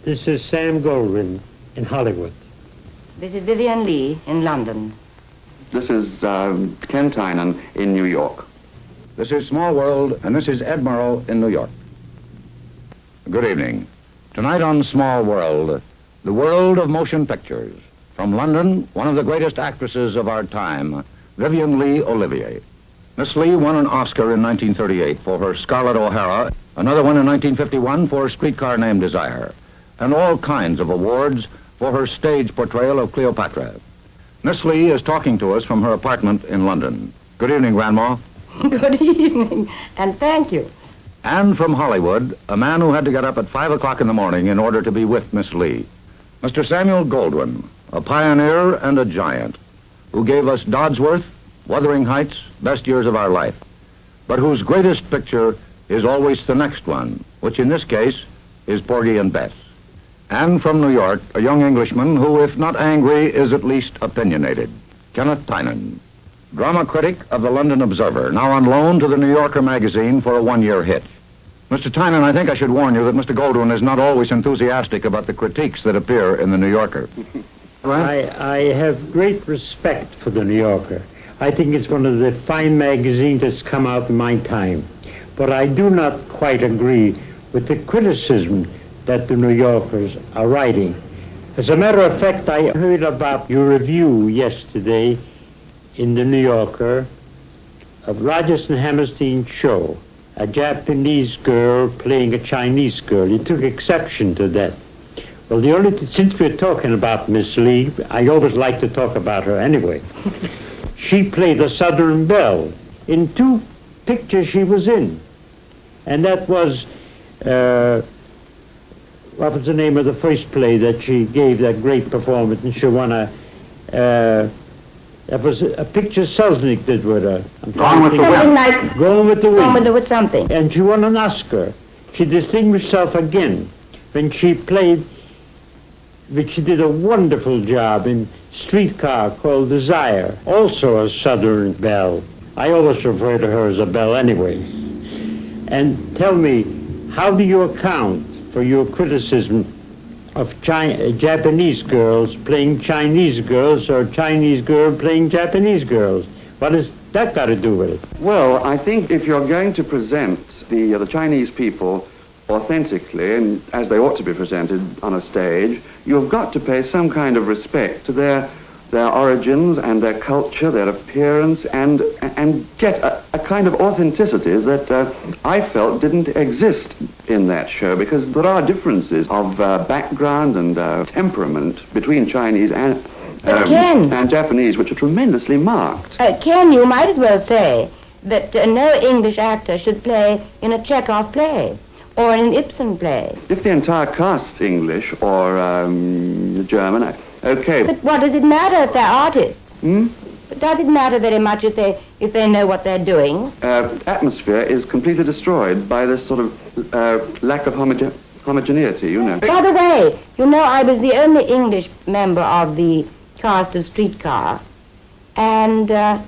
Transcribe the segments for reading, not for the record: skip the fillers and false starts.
This is Sam Goldwyn in Hollywood. This is Vivien Leigh in London. This is Ken Tynan in New York. This is Small World, and this is Ed Murrow in New York. Good evening. Tonight on Small World, the world of motion pictures. From London, one of the greatest actresses of our time, Vivien Leigh Olivier. Miss Leigh won an Oscar in 1938 for her Scarlett O'Hara, another one in 1951 for Streetcar Named Desire, and all kinds of awards for her stage portrayal of Cleopatra. Miss Leigh is talking to us from her apartment in London. Good evening, Grandma. Good evening, and thank you. And from Hollywood, a man who had to get up at 5 o'clock in the morning in order to be with Miss Leigh. Mr. Samuel Goldwyn, a pioneer and a giant, who gave us Dodsworth, Wuthering Heights, Best Years of Our Life, but whose greatest picture is always the next one, which in this case is Porgy and Bess. And from New York, a young Englishman who, if not angry, is at least opinionated, Kenneth Tynan, drama critic of the London Observer, now on loan to the New Yorker magazine for a one-year hitch. Mr. Tynan, I think I should warn you that Mr. Goldwyn is not always enthusiastic about the critiques that appear in the New Yorker. I have great respect for the New Yorker. I think it's one of the fine magazines that's come out in my time. But I do not quite agree with the criticism that the New Yorkers are writing. As a matter of fact, I heard about your review yesterday in the New Yorker of Rodgers and Hammerstein's show, a Japanese girl playing a Chinese girl. You took exception to that. Well, since we're talking about Miss Leigh, I always like to talk about her anyway. She played a Southern Belle in 2 pictures she was in. And that was, what was the name of the first play that she gave that great performance? And she won that was a picture Selznick did with her. Gone with the Wind. Like Gone with the Wind. Gone with something. And she won an Oscar. She distinguished herself again when she played, which she did a wonderful job in Streetcar called Desire, also a Southern Belle. I always refer to her as a belle anyway. And tell me, how do you account for your criticism of Japanese girls playing Chinese girls or Chinese girl playing Japanese girls? What has that got to do with it? Well, I think if you're going to present the Chinese people authentically and as they ought to be presented on a stage, you've got to pay some kind of respect to their origins and their culture, their appearance, and get a kind of authenticity that I felt didn't exist in that show, because there are differences of background and temperament between Chinese and Japanese, which are tremendously marked. Ken, you might as well say that no English actor should play in a Chekhov play or in an Ibsen play. If the entire cast's English or German, okay. But what does it matter if they're artists? But does it matter very much if they know what they're doing? Atmosphere is completely destroyed by this sort of lack of homogeneity, you know. By the way, you know, I was the only English member of the cast of Streetcar, and that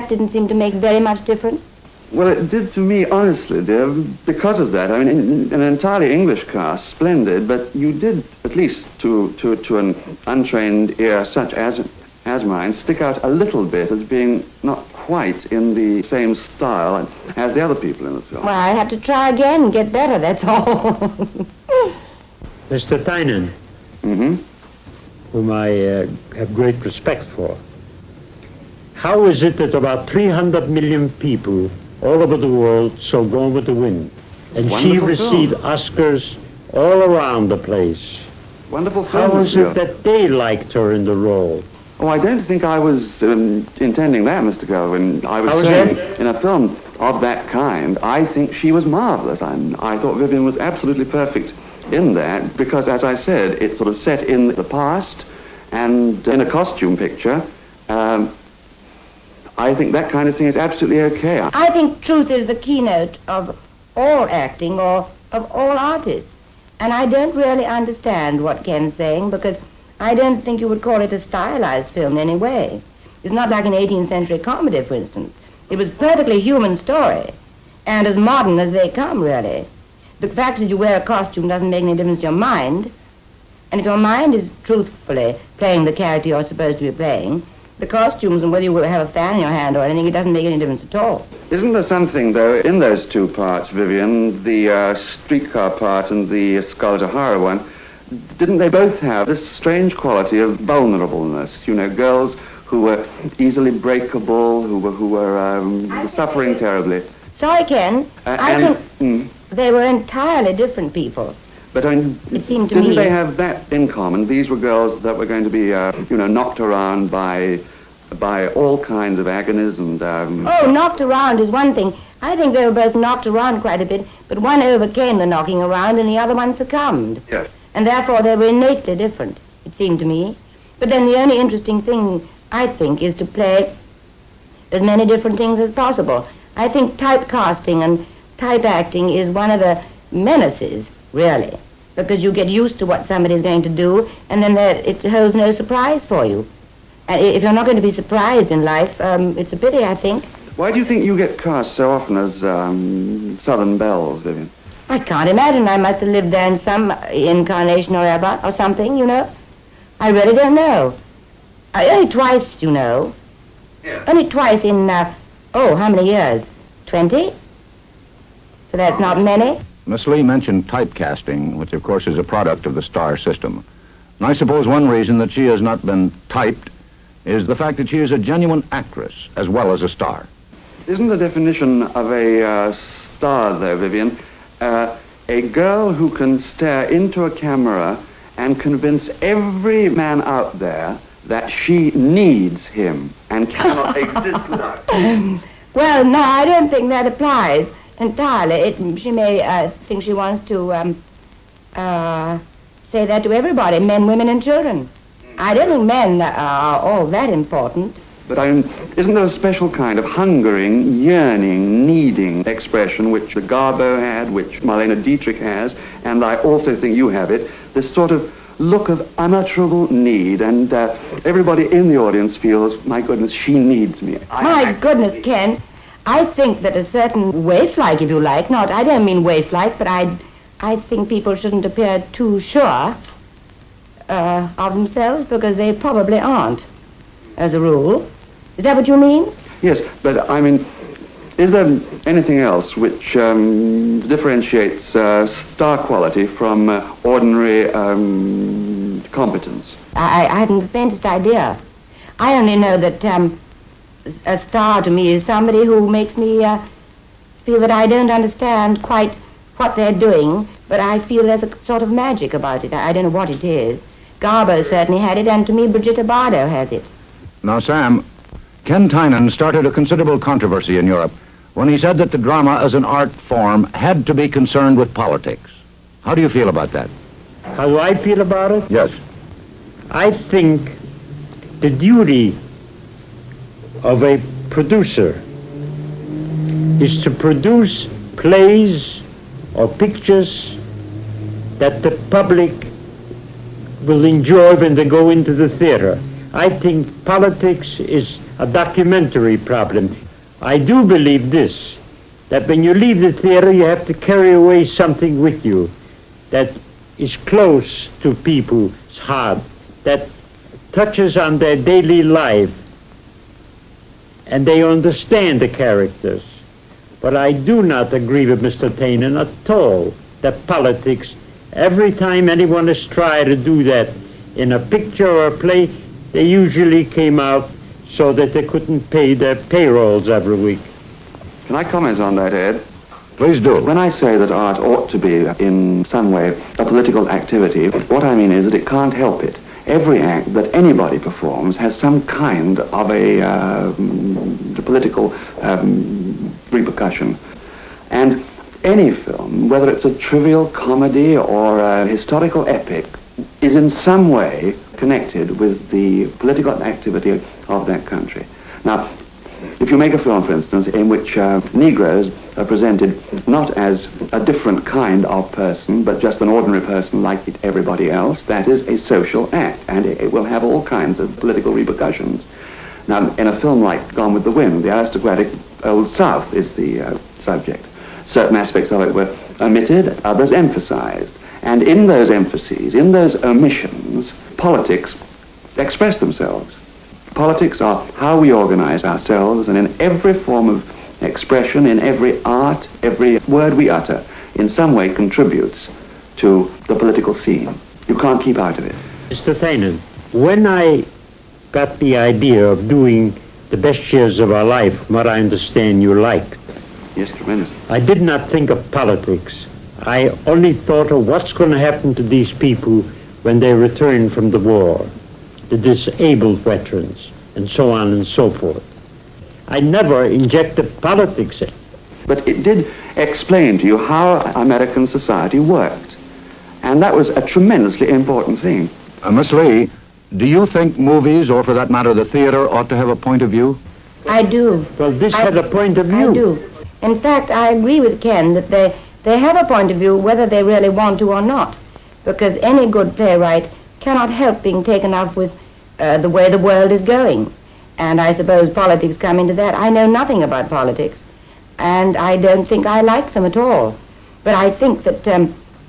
didn't seem to make very much difference. Well, it did to me, honestly, dear, because of that. I mean, in an entirely English cast, splendid, but you did, at least to an untrained ear such as mine, stick out a little bit as being not quite in the same style as the other people in the film. Well, I have to try again and get better, that's all. Mr. Tynan, whom I have great respect for, how is it that about 300 million people all over the world saw Gone with the Wind, and Wonderful she received film. Oscars all around the place? Wonderful film. How is it that they liked her in the role? Oh, I don't think I was intending that, Mr. Goldwyn. I was saying, in a film of that kind, I think she was marvelous. I thought Vivien was absolutely perfect in that, because, as I said, it's sort of set in the past and in a costume picture. I think that kind of thing is absolutely okay. I think truth is the keynote of all acting or of all artists. And I don't really understand what Ken's saying, because I don't think you would call it a stylized film in any way. It's not like an 18th century comedy, for instance. It was a perfectly human story, and as modern as they come, really. The fact that you wear a costume doesn't make any difference to your mind. And if your mind is truthfully playing the character you're supposed to be playing, the costumes and whether you have a fan in your hand or anything, it doesn't make any difference at all. Isn't there something, though, in those two parts, Vivien, the streetcar part and the Scarlet O'Hara one, didn't they both have this strange quality of vulnerableness? You know, girls who were easily breakable, who were suffering terribly. Sorry, Ken. I think they were entirely different people. But I mean, it seemed to me, didn't they have that in common? These were girls that were going to be, you know, knocked around by all kinds of agonies and... Oh, knocked around is one thing. I think they were both knocked around quite a bit, but one overcame the knocking around and the other one succumbed. Yes. And therefore they were innately different, it seemed to me. But then the only interesting thing, I think, is to play as many different things as possible. I think typecasting and type acting is one of the menaces, really, because you get used to what somebody's going to do, and then it holds no surprise for you. And if you're not going to be surprised in life, it's a pity, I think. Why do you think you get cast so often as Southern belles, Vivien? I can't imagine. I must have lived there in some incarnation or ever, or something, you know. I really don't know. Only twice, you know. Yeah. Only twice in, oh, how many years? 20? So that's not many. Miss Leigh mentioned typecasting, which of course is a product of the star system. And I suppose one reason that she has not been typed is the fact that she is a genuine actress as well as a star. Isn't the definition of a star, though, Vivien, a girl who can stare into a camera and convince every man out there that she needs him and cannot exist without him? Well, no, I don't think that applies entirely. She may think she wants to say that to everybody, men, women, and children. I don't think men are all that important. But isn't there a special kind of hungering, yearning, needing expression which Garbo had, which Marlene Dietrich has, and I also think you have it, this sort of look of unutterable need, and everybody in the audience feels, my goodness, she needs me. My goodness, Ken, I think that a certain waif-like, if you like, I don't mean waif-like, but I think people shouldn't appear too sure of themselves, because they probably aren't, as a rule. Is that what you mean? Yes, but I mean, is there anything else which differentiates star quality from ordinary competence? I haven't the faintest idea. I only know that a star to me is somebody who makes me feel that I don't understand quite what they're doing, but I feel there's a sort of magic about it. I don't know what it is. Garbo certainly had it, and to me, Brigitte Bardot has it. Now, Sam, Ken Tynan started a considerable controversy in Europe when he said that the drama as an art form had to be concerned with politics. How do you feel about that? How do I feel about it? Yes. I think the duty of a producer is to produce plays or pictures that the public will enjoy when they go into the theater. I think politics is a documentary problem. I do believe this, that when you leave the theater, you have to carry away something with you that is close to people's heart, that touches on their daily life, and they understand the characters. But I do not agree with Mr. Tynan at all, that politics, every time anyone has tried to do that in a picture or a play, they usually came out so that they couldn't pay their payrolls every week. Can I comment on that, Ed? Please do. When I say that art ought to be, in some way, a political activity, what I mean is that it can't help it. Every act that anybody performs has some kind of a political repercussion. And any film, whether it's a trivial comedy or a historical epic, is in some way connected with the political activity of that country. Now, if you make a film, for instance, in which Negroes are presented not as a different kind of person, but just an ordinary person like everybody else, that is a social act, and it will have all kinds of political repercussions. Now, in a film like Gone with the Wind, the aristocratic Old South is the subject. Certain aspects of it were omitted, others emphasized. And in those emphases, in those omissions, politics express themselves. Politics are how we organize ourselves, and in every form of expression, in every art, every word we utter, in some way contributes to the political scene. You can't keep out of it. Mr. Tynan, when I got the idea of doing the best years of our life, from what I understand you liked, Yes, tremendous. I did not think of politics. I only thought of what's going to happen to these people when they return from the war, the disabled veterans, and so on and so forth. I never injected politics in. But it did explain to you how American society worked. And that was a tremendously important thing. Miss Leigh, do you think movies, or for that matter the theater, ought to have a point of view? I do. Well, this had a point of view. I do. In fact, I agree with Ken that they have a point of view whether they really want to or not, because any good playwright cannot help being taken up with the way the world is going. And I suppose politics come into that. I know nothing about politics, and I don't think I like them at all. But I think that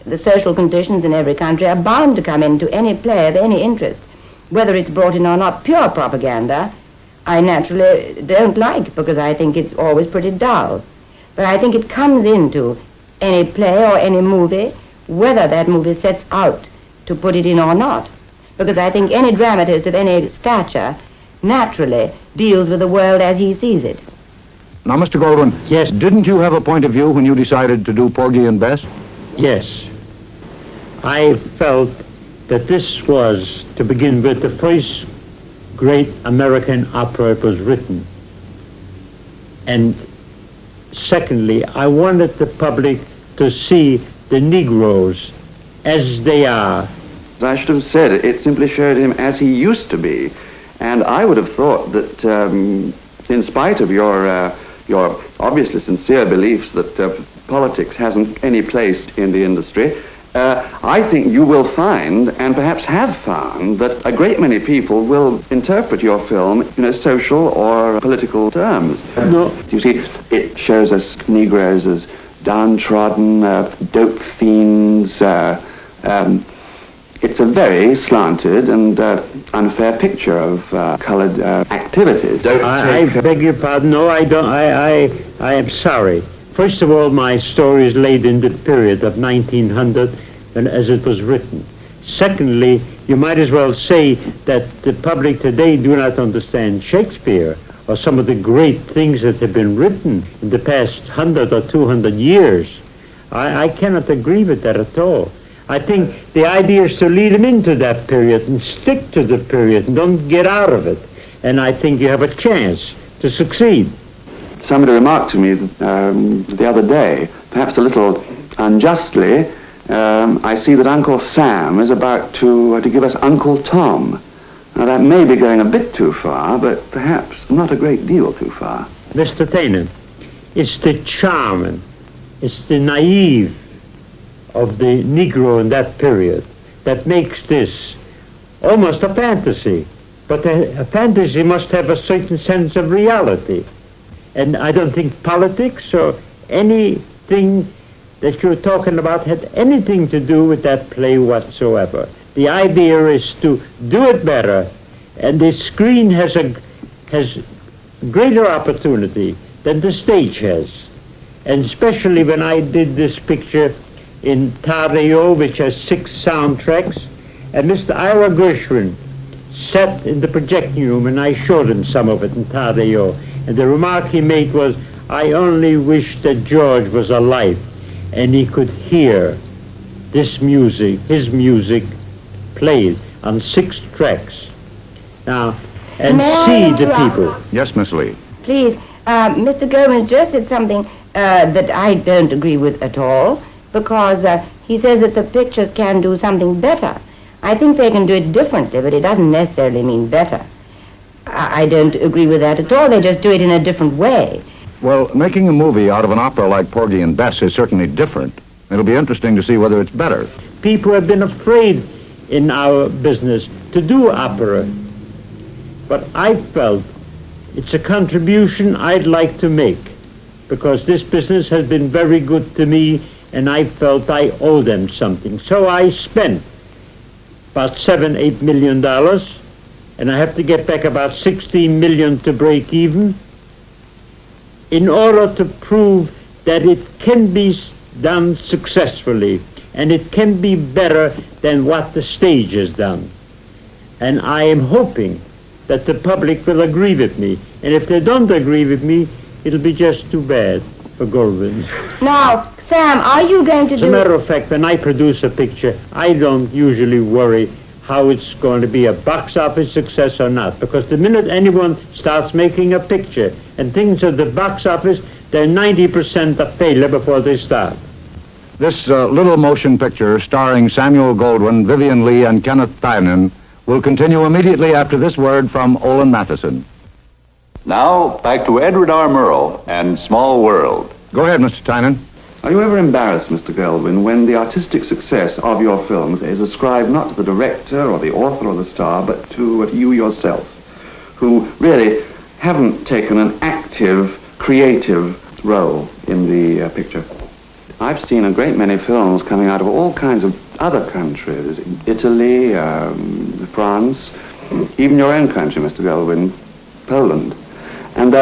the social conditions in every country are bound to come into any play of any interest, whether it's brought in or not. Pure propaganda, I naturally don't like, because I think it's always pretty dull. But I think it comes into any play or any movie, whether that movie sets out to put it in or not. Because I think any dramatist of any stature naturally deals with the world as he sees it. Now, Mr. Goldwyn, Yes. didn't you have a point of view when you decided to do Porgy and Bess? Yes. I felt that this was, to begin with, the first great American opera that was written. And secondly, I wanted the public to see the Negroes as they are. As I should have said, it simply showed him as he used to be. And I would have thought that in spite of your obviously sincere beliefs that politics hasn't any place in the industry, I think you will find, and perhaps have found, that a great many people will interpret your film in social or political terms. No. You see, it shows us Negroes as downtrodden, dope fiends. It's a very slanted and unfair picture of colored activities. I beg your pardon. No, I don't. I am sorry. First of all, my story is laid in the period of 1900 and as it was written. Secondly, you might as well say that the public today do not understand Shakespeare or some of the great things that have been written in the past 100 or 200 years. I cannot agree with that at all. I think the idea is to lead them into that period and stick to the period and don't get out of it. And I think you have a chance to succeed. Somebody remarked to me the other day, perhaps a little unjustly, I see that Uncle Sam is about to give us Uncle Tom. Now that may be going a bit too far, but perhaps not a great deal too far. Mr. Tynan, it's the charming, it's the naive of the Negro in that period that makes this almost a fantasy. But a fantasy must have a certain sense of reality. And I don't think politics or anything that you're talking about had anything to do with that play whatsoever. The idea is to do it better, and the screen has greater opportunity than the stage has. And especially when I did this picture in Tadeo, which has 6 soundtracks, and Mr. Ira Gershwin sat in the projecting room, and I showed him some of it in Tadeo. And the remark he made was, I only wish that George was alive and he could hear this music, his music, played on 6 tracks. Now, and see the people. Yes, Miss Leigh. Please, Mr. Goldwyn just said something that I don't agree with at all, because he says that the pictures can do something better. I think they can do it differently, but it doesn't necessarily mean better. I don't agree with that at all. They just do it in a different way. Well, making a movie out of an opera like Porgy and Bess is certainly different. It'll be interesting to see whether it's better. People have been afraid in our business to do opera, but I felt it's a contribution I'd like to make, because this business has been very good to me, and I felt I owed them something. So I spent about $7-8 million, and I have to get back about 16 million to break even, in order to prove that it can be done successfully, and it can be better than what the stage has done. And I am hoping that the public will agree with me. And if they don't agree with me, it'll be just too bad for Goldwyn. Now, Sam, are you going to As a matter of fact, when I produce a picture, I don't usually worry how it's going to be a box office success or not, because the minute anyone starts making a picture and thinks of the box office, they're 90% a failure before they start. This little motion picture starring Samuel Goldwyn, Vivien Leigh, and Kenneth Tynan will continue immediately after this word from Olin Matheson. Now, back to Edward R. Murrow and Small World. Go ahead, Mr. Tynan. Are you ever embarrassed, Mr. Goldwyn, when the artistic success of your films is ascribed not to the director or the author or the star, but to you yourself, who really haven't taken an active, creative role in the picture? I've seen a great many films coming out of all kinds of other countries, Italy, France, even your own country, Mr. Goldwyn, Poland. And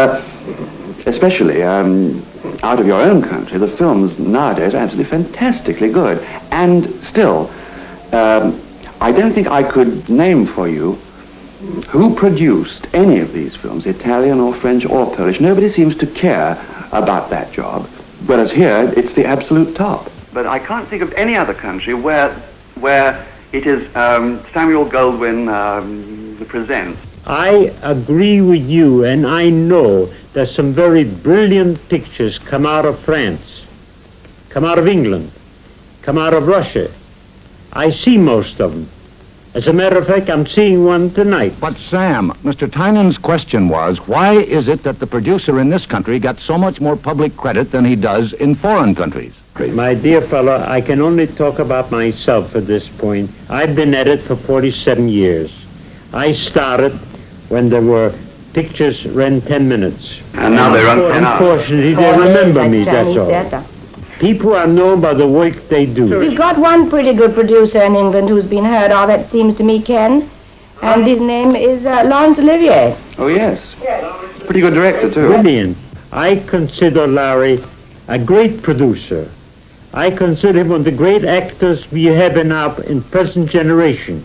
especially out of your own country, the films nowadays are absolutely fantastically good. And still, I don't think I could name for you who produced any of these films, Italian or French or Polish. Nobody seems to care about that job, whereas here it's the absolute top. But I can't think of any other country where it is Samuel Goldwyn presents. I agree with you, and I know that some very brilliant pictures come out of France, come out of England, come out of Russia. I see most of them. As a matter of fact, I'm seeing one tonight. But Sam, Mr. Tynan's question was, why is it that the producer in this country got so much more public credit than he does in foreign countries? My dear fellow, I can only talk about myself at this point. I've been at it for 47 years. I started when there were pictures ran 10 minutes. And now they run 10 hours. Unfortunately, they remember me, that's all. People are known by the work they do. We've got one pretty good producer in England who's been heard of, it seems to me, Ken. And his name is Laurence Olivier. Oh, yes. Pretty good director, too. Brilliant. I consider Larry a great producer. I consider him one of the great actors we have in present generation.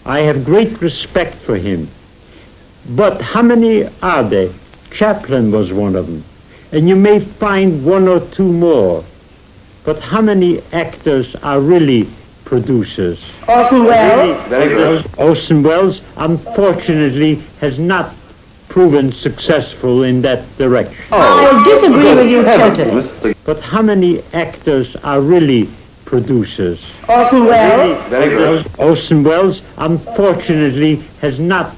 I have great respect for him. But how many are there? Chaplin was one of them. And you may find one or two more. But how many actors are really producers? Orson Welles. Very good. Orson Welles, unfortunately, has not proven successful in that direction. I disagree with you totally. But how many actors are really producers? Orson Welles. Very good. Orson Welles, unfortunately, has not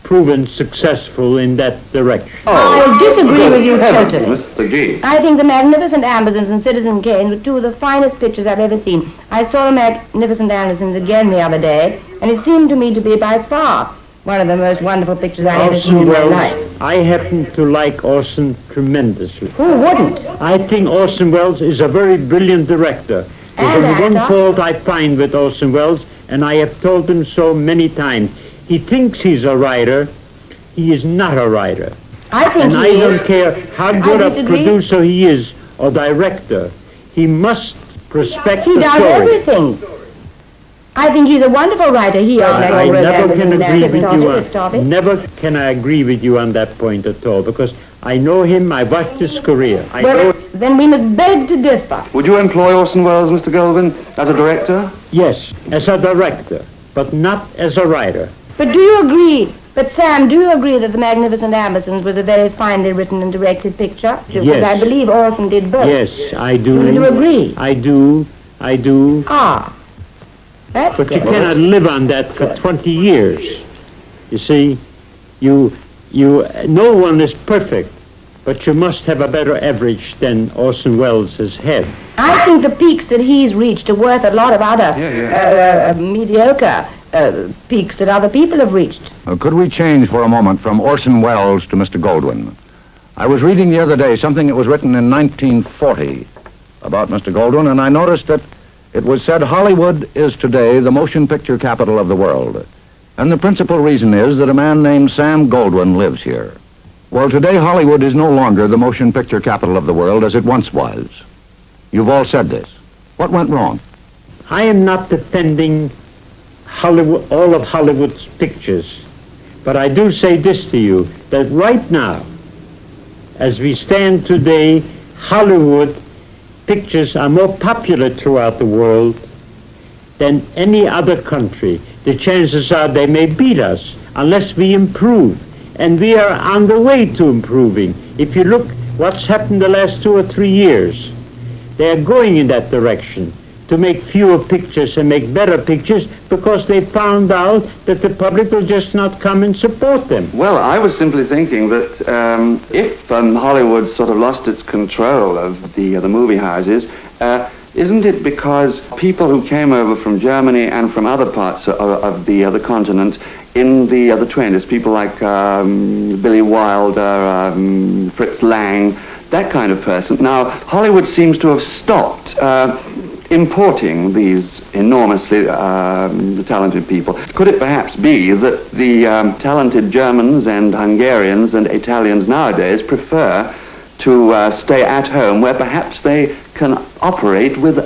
proven successful in that direction. I disagree with you totally. Mr. G. I think The Magnificent Ambersons and Citizen Kane were two of the finest pictures I've ever seen. I saw The Magnificent Ambersons again the other day, and it seemed to me to be by far one of the most wonderful pictures I've ever seen in my life. I happen to like Orson tremendously. Who wouldn't? I think Orson Welles is a very brilliant director. There's only one fault I find with Orson Welles, and I have told him so many times. He thinks he's a writer. He is not a writer. I think and he I don't is. care how good a producer he is or director. He must respect the story. He does everything. I think he's a wonderful writer. He I never can agree with you. Never can I agree with you on that point at all, because I know him. I watched his career. Then we must beg to differ. Would you employ Orson Welles, Mr. Goldwyn, as a director? Yes, as a director, but not as a writer. But do you agree? But Sam, do you agree that The Magnificent Ambersons was a very finely written and directed picture? Yes. Because I believe Orson did both. Yes, I do. Do you agree? I do. Ah. That's But good. you cannot live on that for 20 years. You see, no one is perfect, but you must have a better average than Orson Welles has had. I think the peaks that he's reached are worth a lot of other mediocre peaks that other people have reached. Could we change for a moment from Orson Welles to Mr. Goldwyn? I was reading the other day something that was written in 1940. about Mr. Goldwyn, and I noticed that it was said Hollywood is today the motion picture capital of the world. And the principal reason is that a man named Sam Goldwyn lives here. Well, today Hollywood is no longer the motion picture capital of the world as it once was. You've all said this. What went wrong? I am not defending Hollywood, all of Hollywood's pictures, but I do say this to you, that right now, as we stand today, Hollywood pictures are more popular throughout the world than any other country. The chances are they may beat us unless we improve, and we are on the way to improving. If you look what's happened the last 2 or 3 years, they are going in that direction, to make fewer pictures and make better pictures, because they found out that the public will just not come and support them. Well, I was simply thinking that if Hollywood sort of lost its control of the movie houses, isn't it because people who came over from Germany and from other parts of the continent in the 20s, people like Billy Wilder, Fritz Lang, that kind of person. Now, Hollywood seems to have stopped importing these enormously talented people. Could it perhaps be that the talented Germans and Hungarians and Italians nowadays prefer to stay at home, where perhaps they can operate with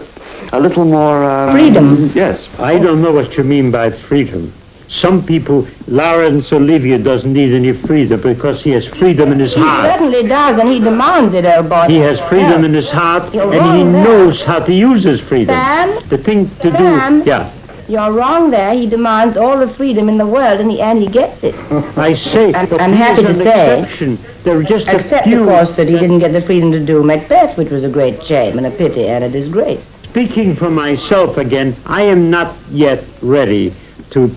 a little more freedom? Yes. I don't know what you mean by freedom. Some people, Laurence Olivier doesn't need any freedom because he has freedom in his heart. He certainly does, and he demands it, old boy. He has freedom in his heart, You're and he wrong there. knows how to use his freedom. Sam? The thing to Sam? do, yeah. You're wrong there. He demands all the freedom in the world, and he gets it. I say, I'm but happy he is to an say- exception. There are just Except, a few. of course, that he didn't get the freedom to do Macbeth, which was a great shame and a pity and a disgrace. Speaking for myself again, I am not yet ready to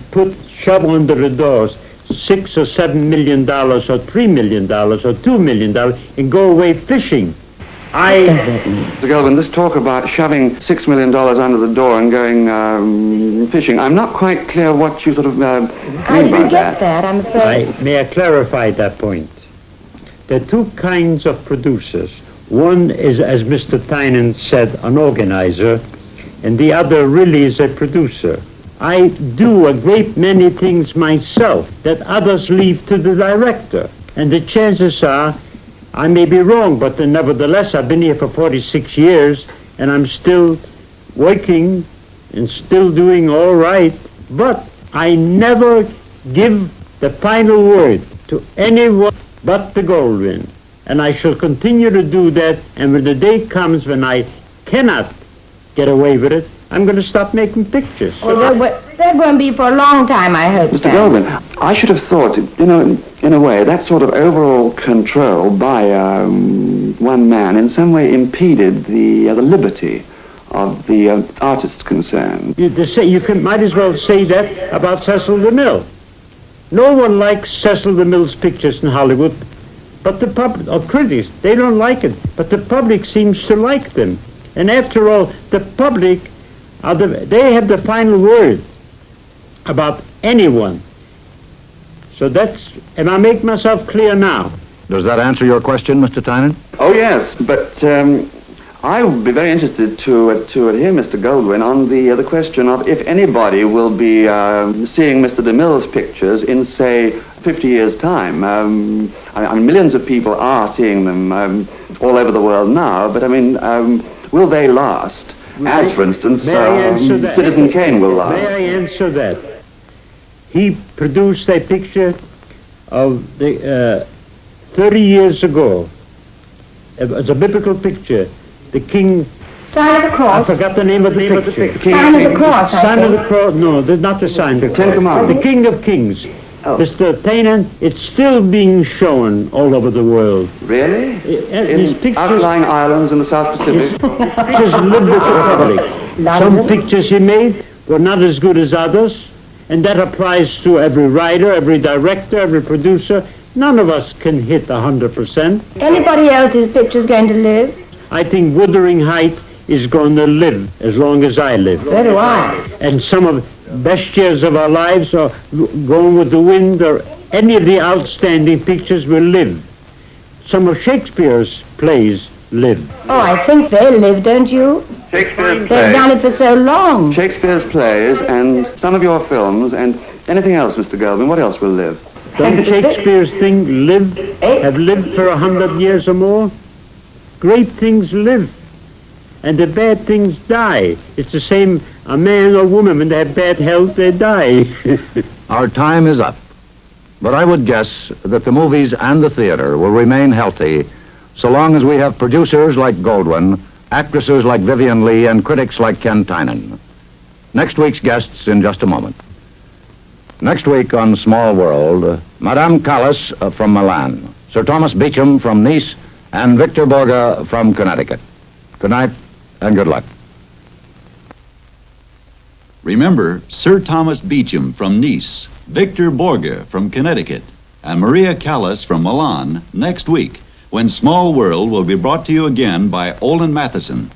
shove under the doors $6 or $7 million or $3 million or $2 million and go away fishing. Mr. Goldwyn, this talk about shoving $6 million under the door and going fishing, I'm not quite clear what you sort of mean I by didn't get that. that, I'm afraid. May I clarify that point? There are two kinds of producers. One is, as Mr. Tynan said, an organizer, and the other really is a producer. I do a great many things myself that others leave to the director. And the chances are, I may be wrong, but nevertheless, I've been here for 46 years, and I'm still working and still doing all right. But I never give the final word to anyone but the Goldwyn. And I shall continue to do that, and when the day comes when I cannot get away with it, I'm going to stop making pictures. Well, that won't be for a long time, I hope, Mr. Sam. Goldwyn, I should have thought, in a way, that sort of overall control by one man in some way impeded the liberty of the artists concerned. Might as well say that about Cecil DeMille. No one likes Cecil DeMille's pictures in Hollywood, but the public, or critics, they don't like it, but the public seems to like them. And after all, the public, they have the final word about anyone. So am I making myself clear now? Does that answer your question, Mr. Tynan? Oh, yes, but I would be very interested to hear Mr. Goldwyn on the question of if anybody will be seeing Mr. DeMille's pictures in, say, 50 years' time. I mean, millions of people are seeing them all over the world now, but I mean, will they last? As, for instance, Citizen Kane will last. May I answer that? He produced a picture of the 30 years ago. It was a biblical picture. The king... Sign of the Cross. I forgot the name of the picture. Sign of the Cross, I Sign of think. the Cross. No, not the Sign of the Cross. Ten Commandments. The King of Kings. Oh. Mr. Tynan, it's still being shown all over the world. Really? His In pictures, outlying islands in the South Pacific? pictures live with the public. Some pictures he made were not as good as others, and that applies to every writer, every director, every producer. None of us can hit 100%. Anybody else's picture's going to live? I think Wuthering Heights is going to live as long as I live. So do I. And some of the best years of our lives are Gone with the Wind, or any of the outstanding pictures will live. Some of Shakespeare's plays live. Oh, I think they live, don't you? Shakespeare's They've done it for so long. Shakespeare's plays and some of your films and anything else, Mr. Goldwyn. What else will live? Don't Shakespeare's things have lived for 100 years or more? Great things live, and the bad things die. It's the same, a man or woman, when they have bad health, they die. Our time is up, but I would guess that the movies and the theater will remain healthy so long as we have producers like Goldwyn, actresses like Vivien Leigh, and critics like Ken Tynan. Next week's guests in just a moment. Next week on Small World, Madame Callas from Milan, Sir Thomas Beecham from Nice, and Victor Borge from Connecticut. Good night and good luck. Remember, Sir Thomas Beecham from Nice, Victor Borge from Connecticut, and Maria Callas from Milan next week, when Small World will be brought to you again by Olin Matheson.